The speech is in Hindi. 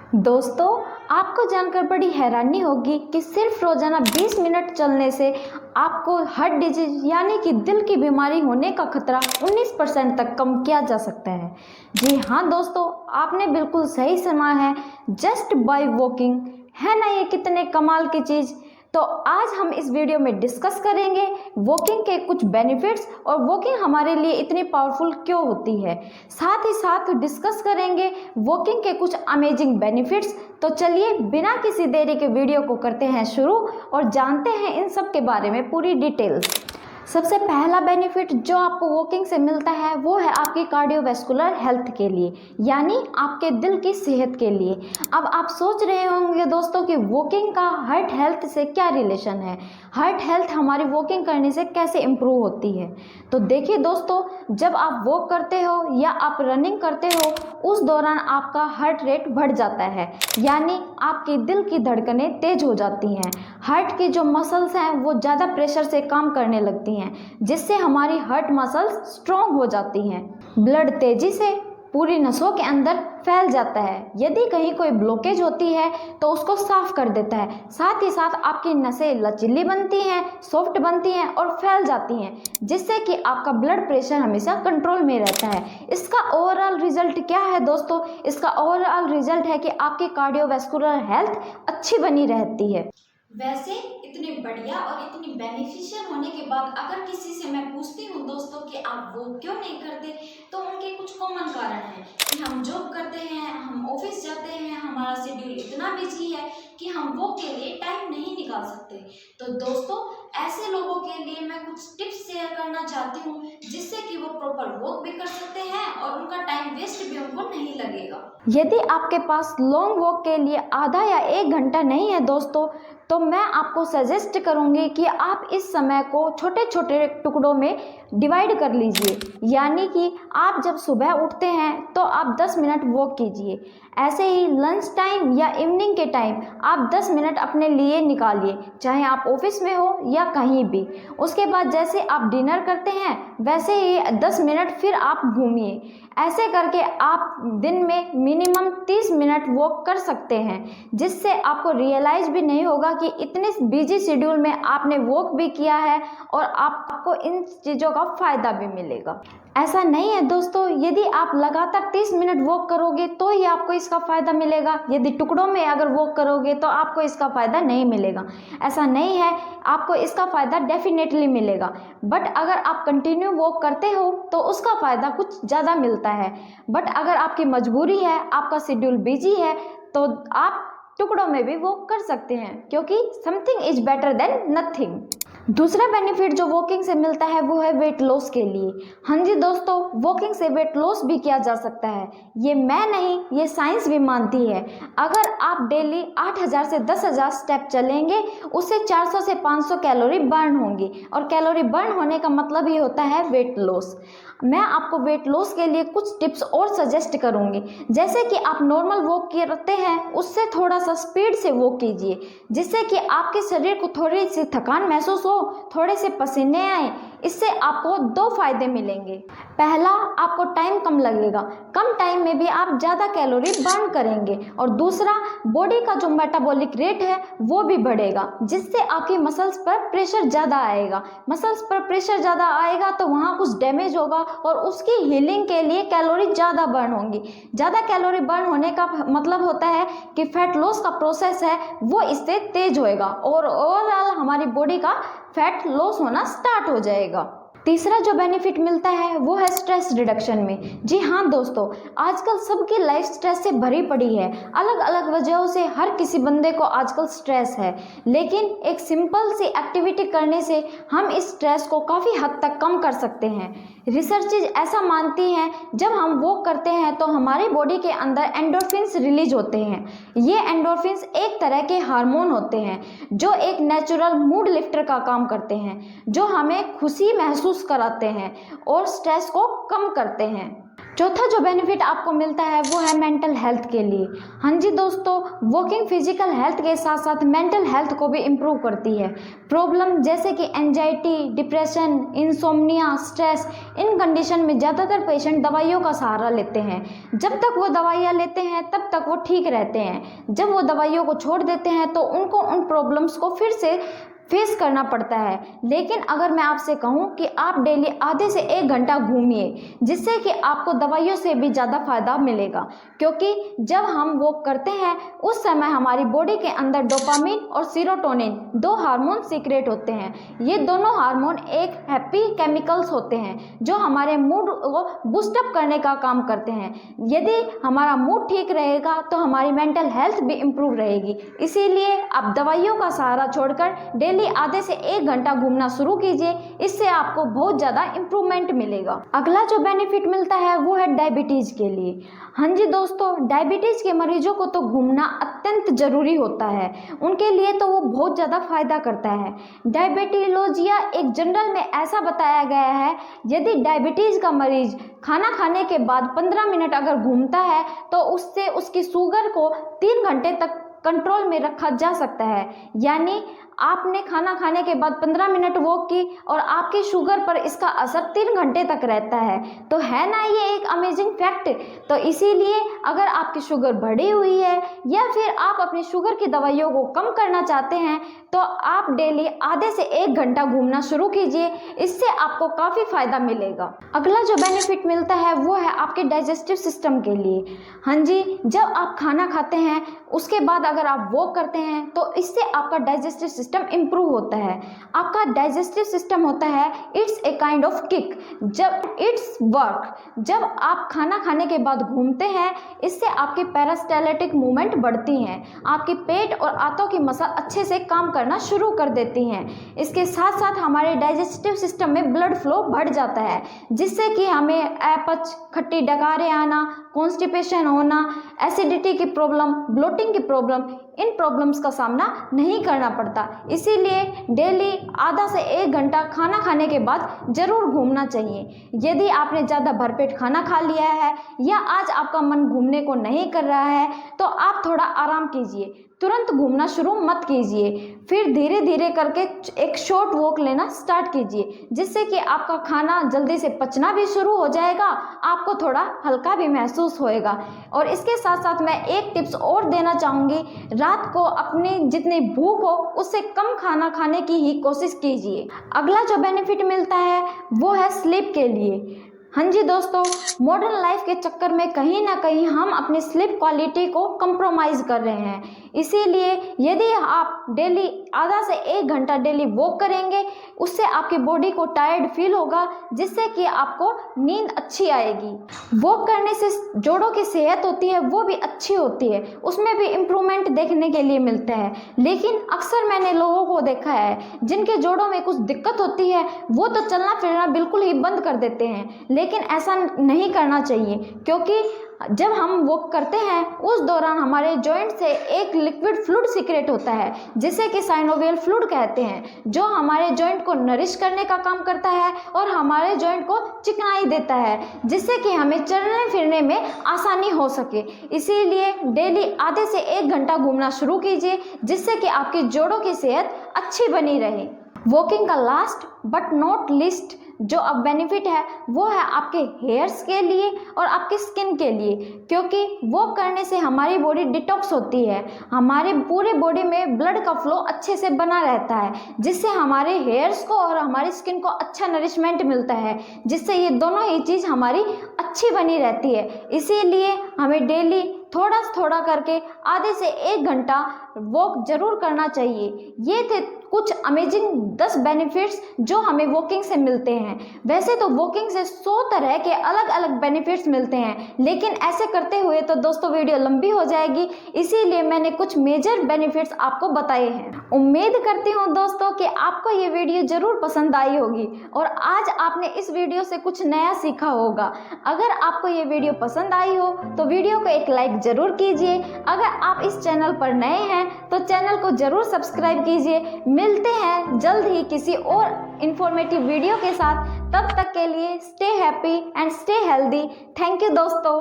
दोस्तों, आपको जानकर बड़ी हैरानी होगी कि सिर्फ रोजाना 20 मिनट चलने से आपको हार्ट डिजीज यानी कि दिल की बीमारी होने का खतरा 19% तक कम किया जा सकता है। जी हाँ दोस्तों, आपने बिल्कुल सही सुना है। Just by walking. है ना ये कितने कमाल की चीज़। तो आज हम इस वीडियो में डिस्कस करेंगे वॉकिंग के कुछ बेनिफिट्स और वॉकिंग हमारे लिए इतनी पावरफुल क्यों होती है। साथ ही साथ डिस्कस करेंगे वॉकिंग के कुछ अमेजिंग बेनिफिट्स। तो चलिए बिना किसी देरी के वीडियो को करते हैं शुरू और जानते हैं इन सब के बारे में पूरी डिटेल्स। सबसे पहला बेनिफिट जो आपको वॉकिंग से मिलता है वो है आपकी कार्डियोवैस्कुलर हेल्थ के लिए, यानी आपके दिल की सेहत के लिए। अब आप सोच रहे होंगे दोस्तों कि वॉकिंग का हार्ट हेल्थ से क्या रिलेशन है, हार्ट हेल्थ हमारी वॉकिंग करने से कैसे इम्प्रूव होती है। तो देखिए दोस्तों, जब आप वॉक करते हो या आप रनिंग करते हो उस दौरान आपका हार्ट रेट बढ़ जाता है, यानी आपकी दिल की धड़कनें तेज हो जाती हैं। हार्ट की जो मसल्स हैं वो ज़्यादा प्रेशर से काम करने लगती हैं, जिससे हमारी हार्ट मसल्स स्ट्रॉन्ग हो जाती हैं। ब्लड तेजी से पूरी नसों के अंदर फैल जाता है। यदि कहीं कोई ब्लॉकेज होती है तो उसको साफ कर देता है। साथ ही साथ आपकी नसें लचीली बनती हैं, सॉफ्ट बनती हैं और फैल जाती हैं, जिससे कि आपका ब्लड प्रेशर हमेशा कंट्रोल में रहता है। इसका ओवरऑल रिजल्ट क्या है दोस्तों? इसका ओवरऑल रिजल्ट है कि आपकी कार्डियोवैस्कुलर हेल्थ अच्छी बनी रहती है। वैसे इतने बढ़िया और इतनी बेनिफिशियल होने के बाद अगर किसी से मैं पूछती हूँ दोस्तों कि आप वो क्यों नहीं करते, तो उनके कुछ कॉमन कारण हैं कि हम जॉब करते हैं, हम ऑफिस जाते हैं, हमारा शेड्यूल इतना बिजी है कि हम वो के लिए टाइम नहीं निकाल सकते। तो दोस्तों, ऐसे लोगों के लिए मैं कुछ टिप्स शेयर करना चाहती हूँ जिससे कि वो प्रॉपर वॉक भी कर सकते हैं और उनका टाइम वेस्ट भी उनको नहीं लगेगा। यदि आपके पास लॉन्ग वॉक के लिए आधा या 1 घंटा नहीं है दोस्तों, तो मैं आपको सजेस्ट करूंगी कि आप इस समय को छोटे छोटे टुकड़ों में डिवाइड कर लीजिए। यानी कि आप जब सुबह उठते हैं तो आप 10 मिनट वॉक कीजिए। ऐसे ही लंच टाइम या इवनिंग के टाइम आप 10 मिनट अपने लिए निकालिए, चाहे आप ऑफिस में हो या कहीं भी। उसके बाद जैसे आप डिनर करते हैं वैसे ही 10 मिनट फिर आप घूमिए। ऐसे करके आप दिन में मिनिमम 30 मिनट वॉक कर सकते हैं, जिससे आपको रियलाइज भी नहीं होगा कि इतने बिजी शेड्यूल में आपने वॉक भी किया है और आपको इन चीज़ों का फ़ायदा भी मिलेगा। ऐसा नहीं है दोस्तों, यदि आप लगातार 30 मिनट वॉक करोगे तो ही आपको इसका फ़ायदा मिलेगा। यदि टुकड़ों में अगर वॉक करोगे तो आपको इसका फ़ायदा नहीं मिलेगा। ऐसा नहीं है, आपको इसका फ़ायदा डेफिनेटली मिलेगा। बट अगर आप कंटिन्यू वॉक करते हो तो उसका फ़ायदा कुछ ज़्यादा मिलता है। बट अगर आपकी मजबूरी है, आपका शेड्यूल बिजी है, तो आप टुकड़ों में भी वॉक कर सकते हैं, क्योंकि something is better than nothing. दूसरा बेनिफिट जो वॉकिंग से मिलता है वो है वेट लॉस के लिए। हाँ जी दोस्तों, वॉकिंग से वेट लॉस भी किया जा सकता है। ये मैं नहीं, ये साइंस भी मानती है। अगर आप डेली 8000 से 10,000 स्टेप चलेंगे, उससे 400 से 500 कैलोरी बर्न होंगी, और कैलोरी बर्न होने का मतलब ये होता है वेट लॉस। मैं आपको वेट लॉस के लिए कुछ टिप्स और सजेस्ट करूंगी। जैसे कि आप नॉर्मल वॉक करते हैं उससे थोड़ा सा स्पीड से वॉक कीजिए, जिससे कि आपके शरीर को थोड़ी सी थकान महसूस हो, थोड़े से पसीने आए। इससे आपको 2 फायदे मिलेंगे। पहला, आपको टाइम कम लगेगा, कम टाइम में भी आप ज़्यादा कैलोरी बर्न करेंगे। और दूसरा, बॉडी का जो मेटाबॉलिक रेट है वो भी बढ़ेगा, जिससे आपकी मसल्स पर प्रेशर ज़्यादा आएगा। मसल्स पर प्रेशर ज़्यादा आएगा तो वहाँ कुछ डैमेज होगा और उसकी हीलिंग के लिए कैलोरी ज़्यादा बर्न होंगी। ज़्यादा कैलोरी बर्न होने का मतलब होता है कि फैट लॉस का प्रोसेस है वो इससे तेज होएगा और ओवरऑल हमारी बॉडी का फैट लॉस होना स्टार्ट हो जाएगा। तीसरा जो बेनिफिट मिलता है वो है स्ट्रेस रिडक्शन में। जी हाँ दोस्तों, आजकल सबकी लाइफ स्ट्रेस से भरी पड़ी है। अलग अलग वजहों से हर किसी बंदे को आजकल स्ट्रेस है, लेकिन एक सिंपल सी एक्टिविटी करने से हम इस स्ट्रेस को काफ़ी हद तक कम कर सकते हैं। रिसर्चेज ऐसा मानती हैं, जब हम वॉक करते हैं तो हमारी बॉडी के अंदर एंडोर्फिन्स रिलीज होते हैं। ये एंडोर्फिन्स एक तरह के हार्मोन होते हैं जो एक नेचुरल मूड लिफ्टर का काम करते हैं, जो हमें खुशी महसूस कराते हैं और स्ट्रेस को कम करते हैं। चौथा जो बेनिफिट आपको मिलता है वो है मेंटल हेल्थ के लिए। हाँ जी दोस्तों, वॉकिंग फिजिकल हेल्थ के साथ साथ मेंटल हेल्थ को भी इम्प्रूव करती है। प्रॉब्लम जैसे कि एंजाइटी, डिप्रेशन, इंसोम्निया, स्ट्रेस, इन कंडीशन में ज़्यादातर पेशेंट दवाइयों का सहारा लेते हैं। जब तक वो दवाइयाँ लेते हैं तब तक वो ठीक रहते हैं। जब वो दवाइयों को छोड़ देते हैं तो उनको उन प्रॉब्लम्स को फिर से फेस करना पड़ता है। लेकिन अगर मैं आपसे कहूं कि आप डेली आधे से 1 घंटा घूमिए, जिससे कि आपको दवाइयों से भी ज़्यादा फायदा मिलेगा, क्योंकि जब हम वॉक करते हैं उस समय हमारी बॉडी के अंदर डोपामिन और सीरोटोनिन 2 हार्मोन सीक्रेट होते हैं। ये दोनों हार्मोन एक हैप्पी केमिकल्स होते हैं जो हमारे मूड को बूस्टअप करने का काम करते हैं। यदि हमारा मूड ठीक रहेगा तो हमारी मेंटल हेल्थ भी इम्प्रूव रहेगी। इसीलिए आप दवाइयों का सहारा छोड़कर डेली आधे से 1 घंटा घूमना शुरू कीजिए, इससे आपको बहुत ज़्यादा इम्प्रूवमेंट मिलेगा। अगला जो बेनिफिट मिलता है वो है डायबिटीज़ के लिए। हाँ जी दोस्तों, डायबिटीज़ के मरीजों को तो घूमना अत्यंत ज़रूरी होता है, उनके लिए तो वो बहुत ज़्यादा फायदा करता है। डायबिटीलोजिया एक जर्नल में ऐसा बताया गया है, यदि डायबिटीज़ का मरीज खाना खाने के बाद 15 मिनट अगर घूमता है तो उससे उसकी शुगर को 3 घंटे तक कंट्रोल में रखा जा सकता है। यानी आपने खाना खाने के बाद 15 मिनट वॉक की और आपकी शुगर पर इसका असर 3 घंटे तक रहता है। तो है ना ये एक अमेजिंग फैक्ट। तो इसीलिए अगर आपकी शुगर बढ़ी हुई है या फिर आप अपनी शुगर की दवाइयों को कम करना चाहते हैं तो आप डेली आधे से 1 घंटा घूमना शुरू कीजिए, इससे आपको काफ़ी फायदा मिलेगा। अगला जो बेनिफिट मिलता है वो है आपके डाइजेस्टिव सिस्टम के लिए। हाँ जी, जब आप खाना खाते हैं उसके बाद अगर आप वॉक करते हैं तो इससे आपका डाइजेस्टिव सिस्टम इम्प्रूव होता है। आपका डाइजेस्टिव सिस्टम होता है it's a kind of kick, जब इट्स वर्क। जब आप खाना खाने के बाद घूमते हैं इससे आपकी पैरास्टाल्टिक मूवमेंट बढ़ती हैं, आपके पेट और आंतों की मसल अच्छे से काम करना शुरू कर देती हैं। इसके साथ साथ हमारे डाइजेस्टिव सिस्टम में ब्लड फ्लो बढ़ जाता है, जिससे कि हमें अपच, खट्टी डकारें आना, कॉन्स्टिपेशन होना, एसिडिटी की प्रॉब्लम, ब्लोटिंग की प्रॉब्लम, इन प्रॉब्लम्स का सामना नहीं करना पड़ता। इसीलिए डेली आधा से 1 घंटा खाना खाने के बाद ज़रूर घूमना चाहिए। यदि आपने ज़्यादा भरपेट खाना खा लिया है या आज आपका मन घूमने को नहीं कर रहा है तो आप थोड़ा आराम कीजिए, तुरंत घूमना शुरू मत कीजिए। फिर धीरे धीरे करके एक शॉर्ट वॉक लेना स्टार्ट कीजिए, जिससे कि आपका खाना जल्दी से पचना भी शुरू हो जाएगा, आपको थोड़ा हल्का भी महसूस होएगा। और इसके साथ साथ मैं एक टिप्स और देना चाहूँगी, रात को अपनी जितनी भूख हो उससे कम खाना खाने की ही कोशिश कीजिए। अगला जो बेनिफिट मिलता है वो है स्लीप के लिए। हाँ जी दोस्तों, मॉडर्न लाइफ के चक्कर में कहीं ना कहीं हम अपनी स्लीप क्वालिटी को कंप्रोमाइज़ कर रहे हैं। इसीलिए यदि आप डेली आधा से 1 घंटा डेली वॉक करेंगे उससे आपकी बॉडी को टायर्ड फील होगा, जिससे कि आपको नींद अच्छी आएगी। वॉक करने से जोड़ों की सेहत होती है वो भी अच्छी होती है, उसमें भी इम्प्रूवमेंट देखने के लिए मिलता है। लेकिन अक्सर मैंने लोगों को देखा है जिनके जोड़ों में कुछ दिक्कत होती है वो तो चलना फिरना बिल्कुल ही बंद कर देते हैं, लेकिन ऐसा नहीं करना चाहिए, क्योंकि जब हम वॉक करते हैं उस दौरान हमारे जॉइंट से एक लिक्विड फ्लूइड सीक्रेट होता है जिसे कि साइनोवियल फ्लूइड कहते हैं, जो हमारे जॉइंट को नरिश करने का काम करता है और हमारे जॉइंट को चिकनाई देता है, जिससे कि हमें चलने फिरने में आसानी हो सके। इसीलिए डेली आधे से 1 घंटा घूमना शुरू कीजिए, जिससे कि आपकी जोड़ों की सेहत अच्छी बनी रहे। वॉकिंग का लास्ट बट नॉट लीस्ट जो अब बेनिफिट है वो है आपके हेयर्स के लिए और आपकी स्किन के लिए, क्योंकि वॉक करने से हमारी बॉडी डिटॉक्स होती है, हमारे पूरे बॉडी में ब्लड का फ्लो अच्छे से बना रहता है, जिससे हमारे हेयर्स को और हमारी स्किन को अच्छा नरिशमेंट मिलता है, जिससे ये दोनों ही चीज़ हमारी अच्छी बनी रहती है। इसीलिए हमें डेली थोड़ा करके आधे से 1 घंटा वॉक जरूर करना चाहिए। ये थे कुछ अमेजिंग 10 बेनिफिट्स जो हमें वॉकिंग से मिलते हैं। वैसे तो वॉकिंग से 100 तरह के अलग अलग बेनिफिट्स मिलते हैं, लेकिन ऐसे करते हुए तो दोस्तों वीडियो लंबी हो जाएगी, इसीलिए मैंने कुछ मेजर बेनिफिट्स आपको बताए हैं। उम्मीद करती हूँ दोस्तों कि आपको ये वीडियो जरूर पसंद आई होगी और आज आपने इस वीडियो से कुछ नया सीखा होगा। अगर आपको ये वीडियो पसंद आई हो तो वीडियो को एक लाइक जरूर कीजिए। अगर आप इस चैनल पर नए हैं तो चैनल को जरूर सब्सक्राइब कीजिए। मिलते हैं जल्द ही किसी और इंफॉर्मेटिव वीडियो के साथ। तब तक के लिए stay happy and stay healthy. Thank you दोस्तों।